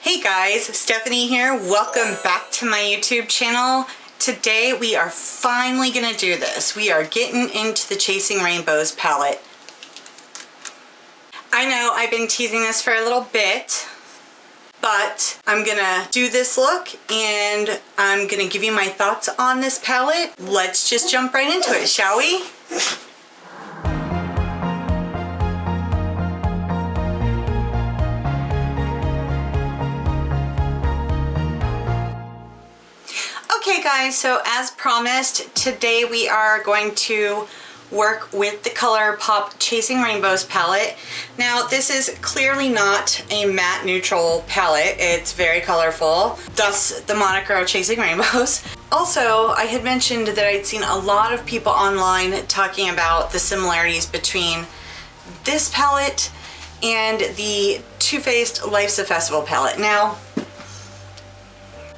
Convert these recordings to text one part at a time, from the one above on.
Hey guys, Stephanie here. Welcome back to my YouTube channel. Today we are finally gonna do this. We are getting into the Chasing Rainbows palette. I know I've been teasing this for a little bit, but I'm gonna do this look and I'm gonna give you my thoughts on this palette. Let's just jump right into it, shall we? Okay guys, so as promised, today we are going to work with the Colourpop Chasing Rainbows palette. Now this is clearly not a matte neutral palette, it's very colorful, thus the moniker Chasing Rainbows. Also, I had mentioned that I'd seen a lot of people online talking about the similarities between this palette and the Too Faced Life's a Festival palette. Now,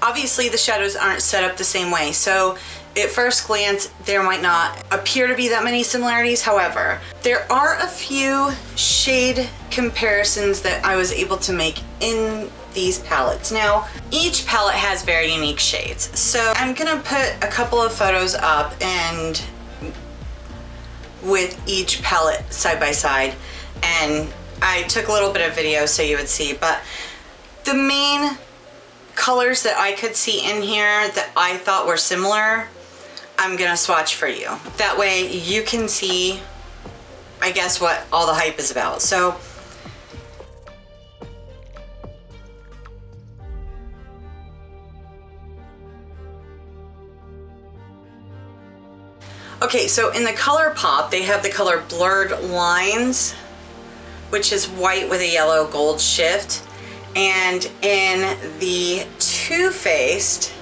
obviously the shadows aren't set up the same way, so at first glance there might not appear to be that many similarities. However, there are a few shade comparisons that I was able to make in these palettes. Now, each palette has very unique shades, so I'm gonna put a couple of photos up and with each palette side by side, and I took a little bit of video so you would see, but the main colors that I could see in here that I thought were similar, I'm gonna swatch for you. That way you can see, I guess, what all the hype is about. So, okay, so in the Colourpop, they have the color Blurred Lines, which is white with a yellow gold shift. And in the Too Faced,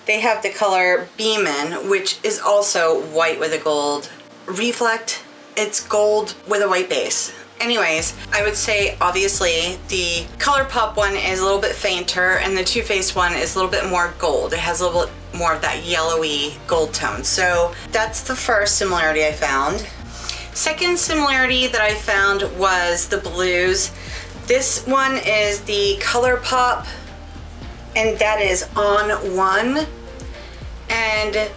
they have the color Beamin', which is also white with a gold reflect. It's gold with a white base. Anyways, I would say obviously the Colourpop one is a little bit fainter and the Too Faced one is a little bit more gold. It has a little bit more of that yellowy gold tone. So that's the first similarity I found. Second similarity that I found was the blues. This one is the Colourpop, and that is On One. And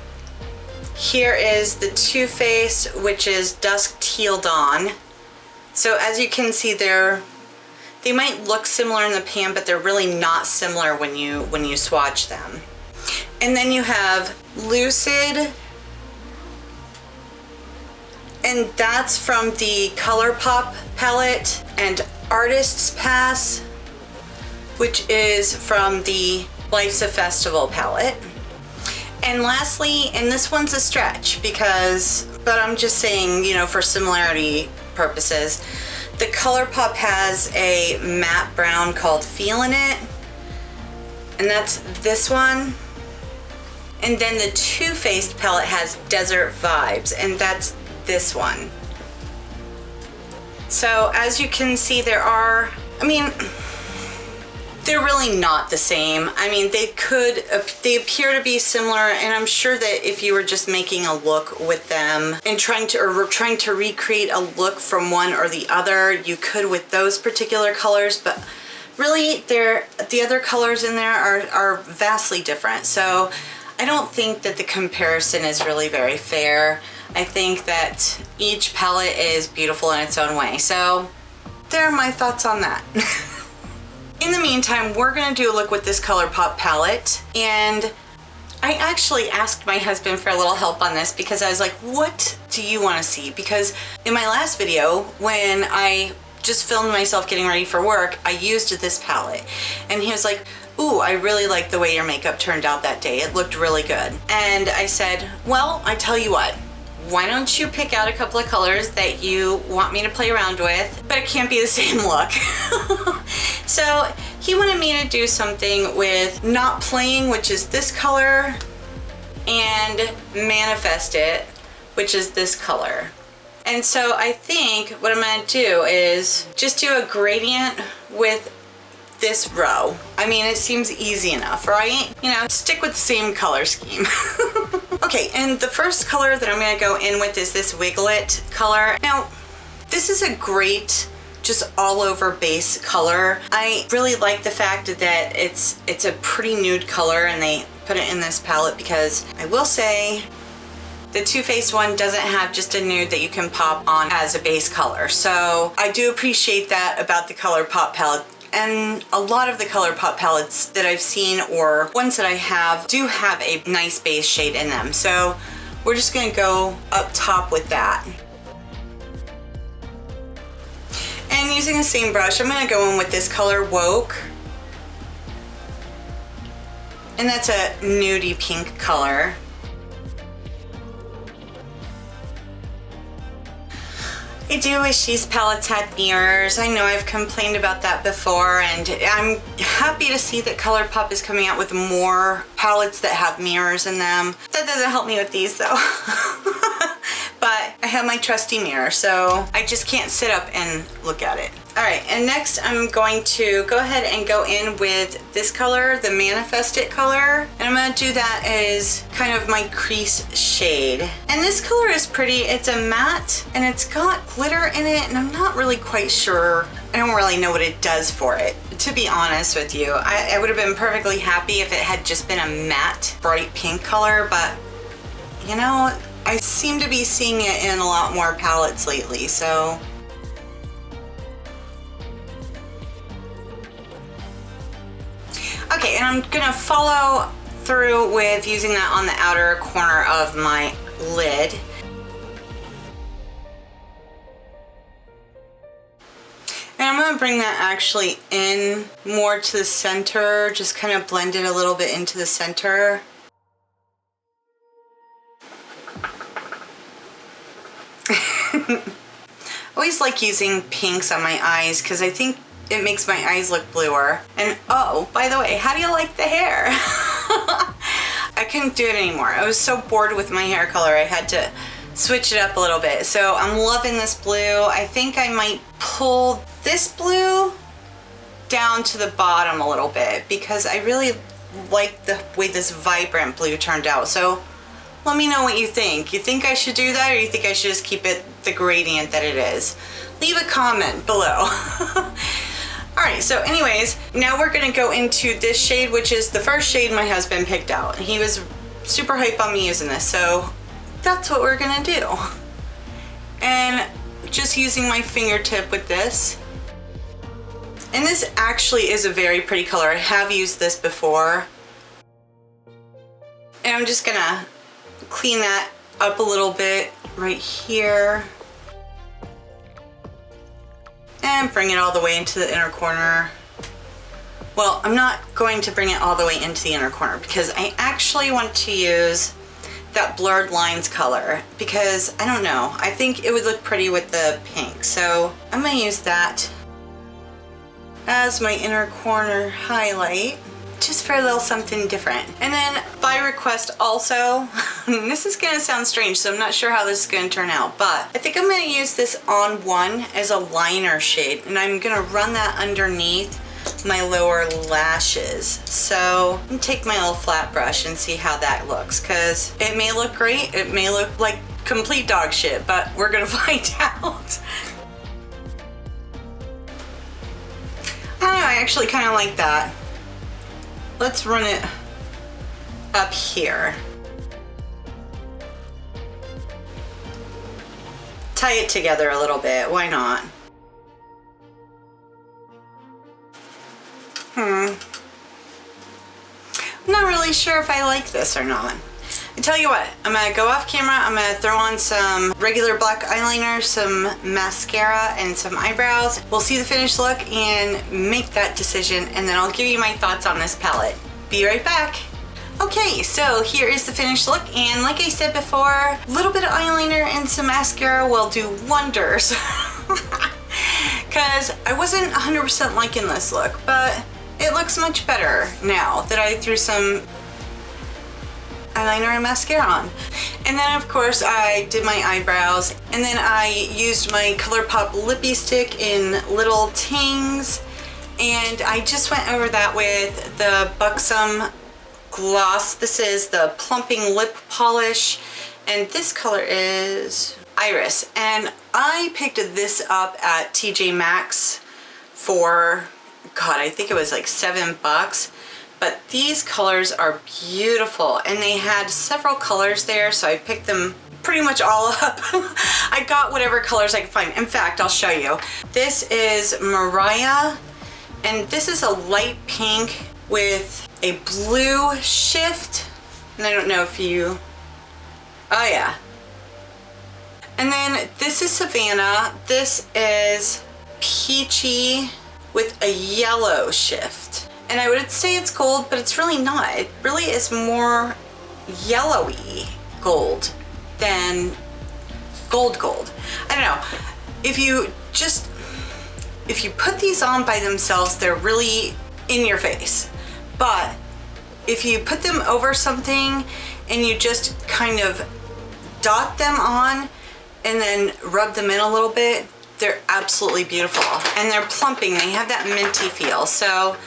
here is the Too Faced, which is Dusk Teal Dawn. So as you can see, they might look similar in the pan, but they're really not similar when you swatch them. And then you have Lucid, and that's from the Colourpop palette, and Artist's Pass, which is from the Life's a Festival palette. And lastly, and this one's a stretch but I'm just saying, you know, for similarity purposes, the Colourpop has a matte brown called Feelin' It, and that's this one. And then the Too Faced palette has Desert Vibes, and that's this one. So as you can see, they're really not the same. I mean, they appear to be similar, and I'm sure that if you were just making a look with them and trying to recreate a look from one or the other, you could with those particular colors, but really the other colors in there are vastly different. So I don't think that the comparison is really very fair. I think that each palette is beautiful in its own way. So there are my thoughts on that. In the meantime, we're gonna do a look with this Colourpop palette, and I actually asked my husband for a little help on this because I was like, what do you wanna see? Because in my last video, when I just filmed myself getting ready for work, I used this palette, and he was like, ooh, I really like the way your makeup turned out that day. It looked really good. And I said, well, I tell you what, why don't you pick out a couple of colors that you want me to play around with, but it can't be the same look. So he wanted me to do something with Not Playing, which is this color, and Manifest It, which is this color. And so I think what I'm gonna do is just do a gradient with this row. I mean, it seems easy enough, right? You know, stick with the same color scheme. Okay, and the first color that I'm gonna go in with is this Wiglet color. Now, this is a great just all over base color. I really like the fact that it's a pretty nude color and they put it in this palette, because I will say the Too Faced one doesn't have just a nude that you can pop on as a base color. So I do appreciate that about the Colourpop palette. And a lot of the Colourpop palettes that I've seen, or ones that I have, do have a nice base shade in them. So we're just gonna go up top with that. And using the same brush, I'm gonna go in with this color Woke. And that's a nudie pink color. I do wish these palettes had mirrors. I know I've complained about that before, and I'm happy to see that Colourpop is coming out with more palettes that have mirrors in them. That doesn't help me with these though. But I have my trusty mirror, so I just can't sit up and look at it. All right, and next I'm going to go ahead and go in with this color, the Manifest It color. And I'm gonna do that as kind of my crease shade. And this color is pretty. It's a matte and it's got glitter in it, and I'm not really quite sure. I don't really know what it does for it. To be honest with you, I would have been perfectly happy if it had just been a matte, bright pink color, but you know, I seem to be seeing it in a lot more palettes lately, so. Okay, and I'm gonna follow through with using that on the outer corner of my lid. And I'm gonna bring that actually in more to the center, just kind of blend it a little bit into the center. I always like using pinks on my eyes because I think it makes my eyes look bluer. And oh, by the way, how do you like the hair? I couldn't do it anymore. I was so bored with my hair color, I had to switch it up a little bit. So I'm loving this blue. I think I might pull this blue down to the bottom a little bit because I really like the way this vibrant blue turned out. So let me know what you think. You think I should do that, or you think I should just keep it the gradient that it is? Leave a comment below. All right, so anyways, now we're gonna go into this shade, which is the first shade my husband picked out. He was super hyped on me using this, so that's what we're gonna do. And just using my fingertip with this. And this actually is a very pretty color. I have used this before. And I'm just gonna clean that up a little bit right here. And bring it all the way into the inner corner. Well, I'm not going to bring it all the way into the inner corner because I actually want to use that blurred lines color because I don't know, I think it would look pretty with the pink. So I'm gonna use that as my inner corner highlight, just for a little something different. And then by request also, this is gonna sound strange, so I'm not sure how this is gonna turn out, but I think I'm gonna use this on one as a liner shade, and I'm gonna run that underneath my lower lashes. So I'm gonna take my little flat brush and see how that looks, because it may look great, it may look like complete dog shit, but we're gonna find out. I don't know, I actually kind of like that. Let's run it up here. Tie it together a little bit, why not? I'm not really sure if I like this or not. I tell you what, I'm gonna go off camera, I'm gonna throw on some regular black eyeliner, some mascara, and some eyebrows. We'll see the finished look and make that decision, and then I'll give you my thoughts on this palette. Be right back. Okay, so here is the finished look, and like I said before, a little bit of eyeliner and some mascara will do wonders. Because I wasn't 100% liking this look, but it looks much better now that I threw some eyeliner and mascara on. And then of course I did my eyebrows, and then I used my Colourpop lippy stick in little tings, and I just went over that with the Buxom gloss. This is the plumping lip polish, and this color is Iris. And I picked this up at TJ Maxx for, God, I think it was like $7. But these colors are beautiful, and they had several colors there, so I picked them pretty much all up. I got whatever colors I could find. In fact, I'll show you. This is Mariah, and this is a light pink with a blue shift. And I don't know if you, oh yeah. And then this is Savannah. This is peachy with a yellow shift. And I would say it's gold, but it's really not. It really is more yellowy gold than gold. I don't know. If you put these on by themselves, they're really in your face. But if you put them over something and you just kind of dot them on and then rub them in a little bit, they're absolutely beautiful. And they're plumping. They have that minty feel. So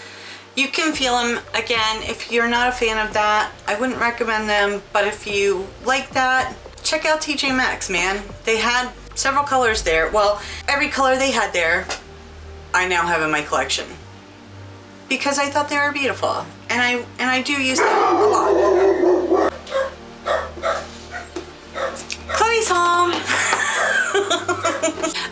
you can feel them. Again, if you're not a fan of that, I wouldn't recommend them. But if you like that, check out TJ Maxx, man. They had several colors there. Well, every color they had there, I now have in my collection because I thought they were beautiful, and I do use them a lot. Chloe's home.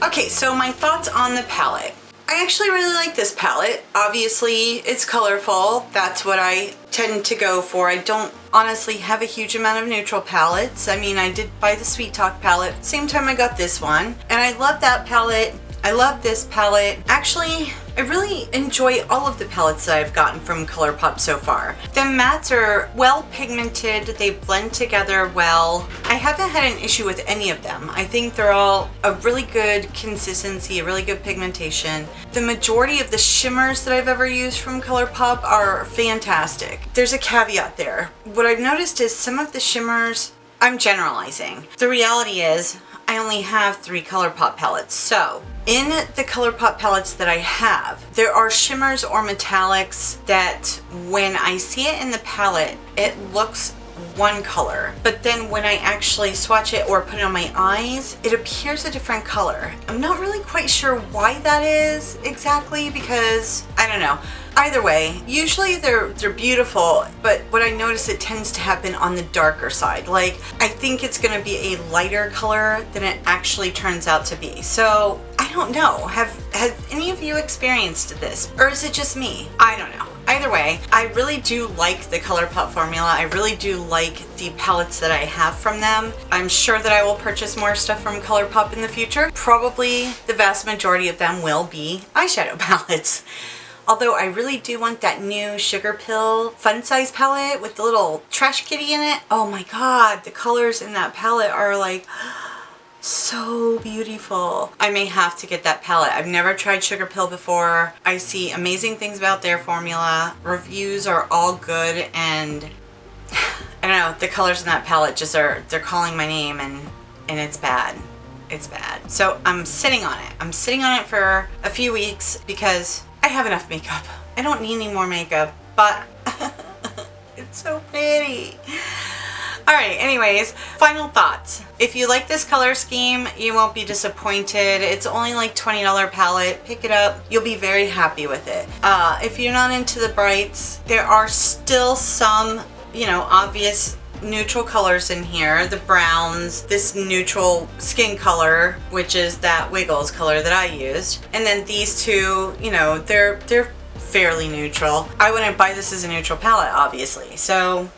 Okay, so my thoughts on the palette. I actually really like this palette. Obviously, it's colorful. That's what I tend to go for. I don't honestly have a huge amount of neutral palettes. I mean, I did buy the Sweet Talk palette. Same time I got this one. And I love that palette. I love this palette. Actually, I really enjoy all of the palettes that I've gotten from Colourpop so far. The mattes are well pigmented. They blend together well. I haven't had an issue with any of them. I think they're all a really good consistency, a really good pigmentation. The majority of the shimmers that I've ever used from Colourpop are fantastic. There's a caveat there. What I've noticed is some of the shimmers, I'm generalizing. The reality is I only have 3 Colourpop palettes. So in the Colourpop palettes that I have, there are shimmers or metallics that when I see it in the palette, it looks one color, but then when I actually swatch it or put it on my eyes, it appears a different color. I'm not really quite sure why that is exactly, because I don't know. Either way, usually they're beautiful, but what I notice, it tends to happen on the darker side. Like, I think it's going to be a lighter color than it actually turns out to be. So I don't know. Have any of you experienced this, or is it just me? I don't know. Either way, I really do like the Colourpop formula. I really do like the palettes that I have from them. I'm sure that I will purchase more stuff from Colourpop in the future. Probably the vast majority of them will be eyeshadow palettes. Although I really do want that new Sugar Pill Fun Size palette with the little trash kitty in it. Oh my god, the colors in that palette are like so beautiful. I may have to get that palette. I've never tried Sugar Pill before. I see amazing things about their formula. Reviews are all good, and I don't know, the colors in that palette just they're calling my name, and it's bad. It's bad. So I'm sitting on it. I'm sitting on it for a few weeks because I have enough makeup. I don't need any more makeup, but it's so pretty. Alright, anyways, final thoughts. If you like this color scheme, you won't be disappointed. It's only like $20 palette. Pick it up. You'll be very happy with it. If you're not into the brights, there are still some, you know, obvious neutral colors in here. The browns, this neutral skin color, which is that Wiggles color that I used. And then these two, you know, they're fairly neutral. I wouldn't buy this as a neutral palette, obviously. So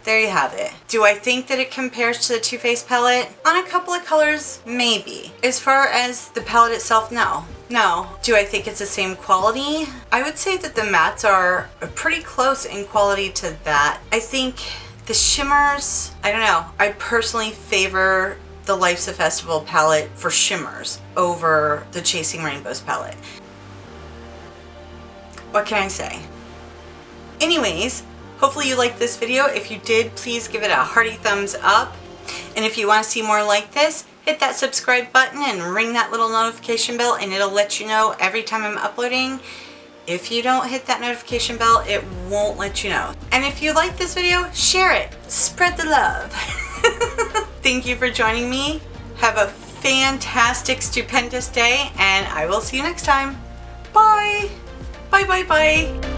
there you have it. Do I think that it compares to the Too Faced palette? On a couple of colors, maybe. As far as the palette itself, no. No. Do I think it's the same quality? I would say that the mattes are pretty close in quality to that. I think the shimmers, I don't know. I personally favor the saFestival palette for shimmers over the Chasing Rainbows palette. What can I say? Anyways, hopefully you liked this video. If you did, please give it a hearty thumbs up. And if you want to see more like this, hit that subscribe button and ring that little notification bell, and it'll let you know every time I'm uploading. If you don't hit that notification bell, it won't let you know. And if you like this video, share it. Spread the love. Thank you for joining me. Have a fantastic, stupendous day, and I will see you next time. Bye. Bye, bye, bye.